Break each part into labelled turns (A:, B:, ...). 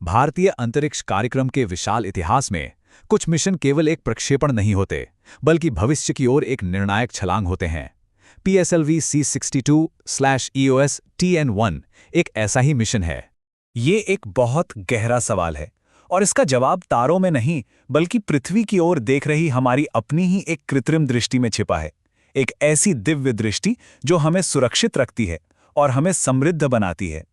A: भारतीय अंतरिक्ष कार्यक्रम के विशाल इतिहास में कुछ मिशन केवल एक प्रक्षेपण नहीं होते, बल्कि भविष्य की ओर एक निर्णायक छलांग होते हैं। PSLV C62/EOS TN1 एक ऐसा ही मिशन है।
B: ये एक बहुत गहरा सवाल है और इसका जवाब तारों में नहीं बल्कि पृथ्वी की ओर देख रही हमारी अपनी ही एक कृत्रिम दृष्टि में छिपा है। एक ऐसी दिव्य दृष्टि जो हमें सुरक्षित रखती है और हमें समृद्ध बनाती है।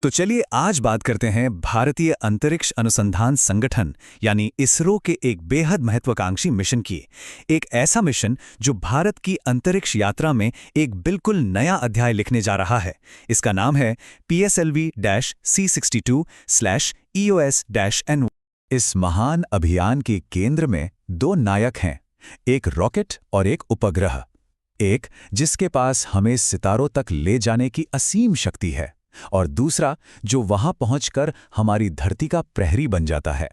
B: तो चलिए आज बात करते हैं भारतीय अंतरिक्ष अनुसंधान संगठन यानी इसरो के एक बेहद महत्वाकांक्षी मिशन की। एक ऐसा मिशन जो भारत की अंतरिक्ष यात्रा में एक बिल्कुल नया अध्याय लिखने जा रहा है। इसका नाम है PSLV-C62/EOS-N1।
A: इस महान अभियान के केंद्र में दो नायक हैं, एक रॉकेट और एक उपग्रह। एक जिसके पास हमें सितारों तक ले जाने की असीम शक्ति है और दूसरा जो वहां पहुंचकर हमारी धरती का प्रहरी बन जाता है।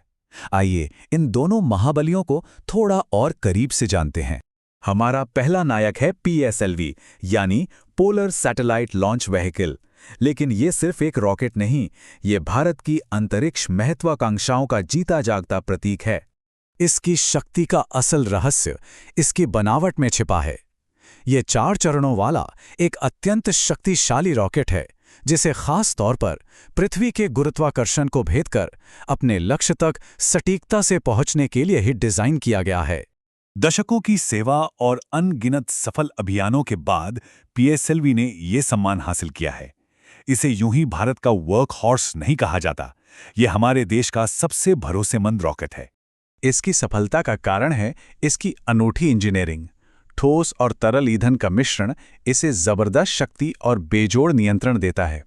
A: आइए इन दोनों महाबलियों को थोड़ा और करीब से जानते हैं।
B: हमारा पहला नायक है PSLV यानी पोलर सैटेलाइट लॉन्च व्हीकल। लेकिन ये सिर्फ एक रॉकेट नहीं, ये भारत की अंतरिक्ष महत्वाकांक्षाओं का जीता जागता प्रतीक है।
A: इसकी शक्ति का असल रहस्य इसकी बनावट में छिपा है। ये 4 चरणों वाला एक अत्यंत शक्तिशाली रॉकेट है जिसे खास तौर पर पृथ्वी के गुरुत्वाकर्षण को भेद कर अपने लक्ष्य तक सटीकता से पहुंचने के लिए ही डिजाइन किया गया है।
B: दशकों की सेवा और अनगिनत सफल अभियानों के बाद PSLV ने ये सम्मान हासिल किया है। इसे यूं ही भारत का वर्क हॉर्स नहीं कहा जाता, ये हमारे देश का सबसे भरोसेमंद रॉकेट है।
A: इसकी सफलता का कारण है इसकी अनूठी इंजीनियरिंग। ठोस और तरल ईंधन का मिश्रण इसे जबरदस्त शक्ति और बेजोड़ नियंत्रण देता है।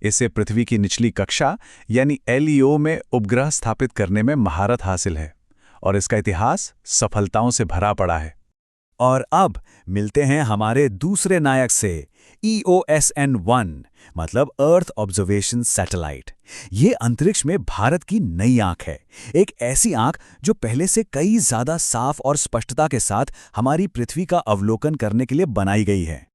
A: इसे पृथ्वी की निचली कक्षा यानी LEO में उपग्रह स्थापित करने में महारत हासिल है और इसका इतिहास सफलताओं से भरा पड़ा है।
B: और अब मिलते हैं हमारे दूसरे नायक से, EOS-N1 मतलब अर्थ ऑब्जर्वेशन सैटेलाइट। ये अंतरिक्ष में भारत की नई आंख है, एक ऐसी आंख जो पहले से कई ज्यादा साफ और स्पष्टता के साथ हमारी पृथ्वी का अवलोकन करने के लिए बनाई गई है।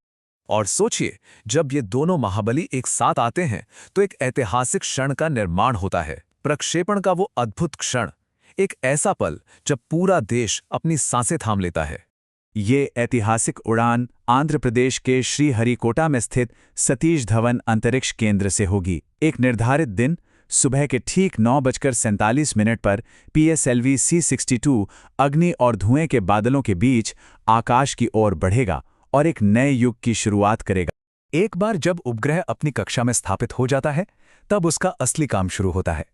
C: और सोचिए, जब ये दोनों महाबली एक साथ आते हैं तो एक ऐतिहासिक क्षण का निर्माण होता है। प्रक्षेपण का वो अद्भुत क्षण, एक ऐसा पल जब पूरा देश अपनी सांसें थाम लेता है।
B: ये ऐतिहासिक उड़ान आंध्र प्रदेश के श्रीहरिकोटा में स्थित सतीश धवन अंतरिक्ष केंद्र से होगी। एक निर्धारित दिन सुबह के ठीक 9:47 पर PSLV C62 अग्नि और धुएं के बादलों के बीच आकाश की ओर बढ़ेगा और एक नए युग की शुरुआत करेगा। एक बार जब उपग्रह अपनी कक्षा में स्थापित हो जाता है, तब उसका असली काम शुरू होता है।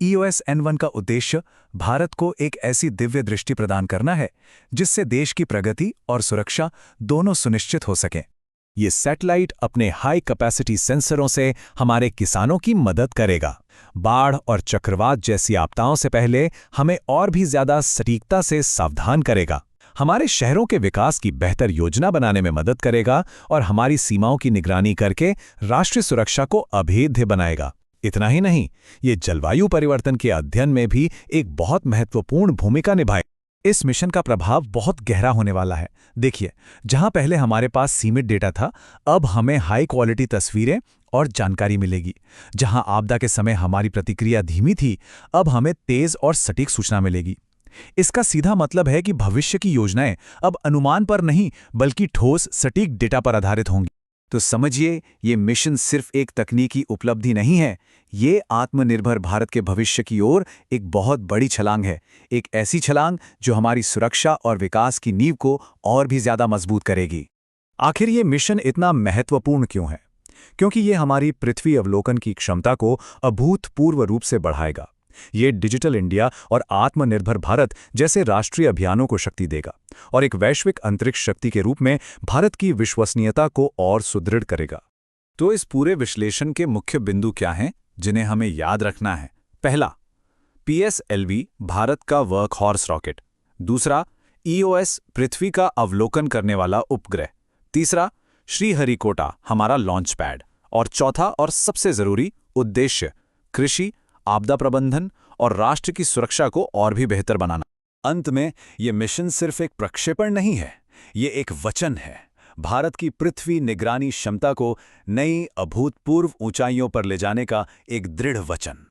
B: EOS-N1 का उद्देश्य भारत को एक ऐसी दिव्य दृष्टि प्रदान करना है जिससे देश की प्रगति और सुरक्षा दोनों सुनिश्चित हो सकें। ये सैटेलाइट अपने हाई कैपेसिटी सेंसरों से हमारे किसानों की मदद करेगा। बाढ़ और चक्रवात जैसी आपदाओं से पहले हमें और भी ज्यादा सटीकता से सावधान करेगा। हमारे शहरों के विकास की बेहतर योजना बनाने में मदद करेगा और हमारी सीमाओं की निगरानी करके राष्ट्रीय सुरक्षा को अभेद्य बनाएगा। इतना ही नहीं, ये जलवायु परिवर्तन के अध्ययन में भी एक बहुत महत्वपूर्ण भूमिका निभाएगा। इस मिशन का प्रभाव बहुत गहरा होने वाला है। देखिए, जहां पहले हमारे पास सीमित डेटा था, अब हमें हाई क्वालिटी तस्वीरें और जानकारी मिलेगी। जहां आपदा के समय हमारी प्रतिक्रिया धीमी थी, अब हमें तेज और सटीक सूचना मिलेगी। इसका सीधा मतलब है कि भविष्य की योजनाएं अब अनुमान पर नहीं बल्कि ठोस सटीक डेटा पर आधारित होंगी। तो समझिए, ये मिशन सिर्फ एक तकनीकी उपलब्धि नहीं है, ये आत्मनिर्भर भारत के भविष्य की ओर एक बहुत बड़ी छलांग है। एक ऐसी छलांग जो हमारी सुरक्षा और विकास की नींव को और भी ज्यादा मजबूत करेगी। आखिर ये मिशन इतना महत्वपूर्ण क्यों है? क्योंकि ये हमारी पृथ्वी अवलोकन की क्षमता को अभूतपूर्व रूप से बढ़ाएगा। ये डिजिटल इंडिया और आत्मनिर्भर भारत जैसे राष्ट्रीय अभियानों को शक्ति देगा और एक वैश्विक अंतरिक्ष शक्ति के रूप में भारत की विश्वसनीयता को और सुदृढ़ करेगा। तो इस पूरे विश्लेषण के मुख्य बिंदु क्या हैं जिन्हें हमें याद रखना है? पहला, PSLV भारत का वर्क हॉर्स रॉकेट। दूसरा, EOS पृथ्वी का अवलोकन करने वाला उपग्रह। तीसरा, श्रीहरिकोटा हमारा लॉन्च पैड। और चौथा और सबसे जरूरी उद्देश्य, कृषि, आपदा प्रबंधन और राष्ट्र की सुरक्षा को और भी बेहतर बनाना। अंत में ये मिशन सिर्फ एक प्रक्षेपण नहीं है, ये एक वचन है, भारत की पृथ्वी निगरानी क्षमता को नई अभूतपूर्व ऊंचाइयों पर ले जाने का एक दृढ़ वचन।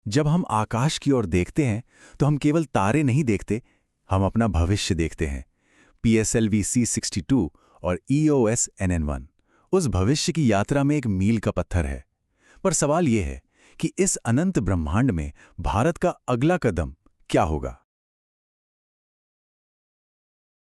D: जब हम आकाश की ओर देखते हैं तो हम केवल तारे नहीं देखते, हम अपना भविष्य देखते हैं। PSLV C62 और EOS NN1 उस भविष्य की यात्रा में एक मील का पत्थर है। पर सवाल यह है कि इस अनंत ब्रह्मांड में भारत का अगला कदम क्या होगा?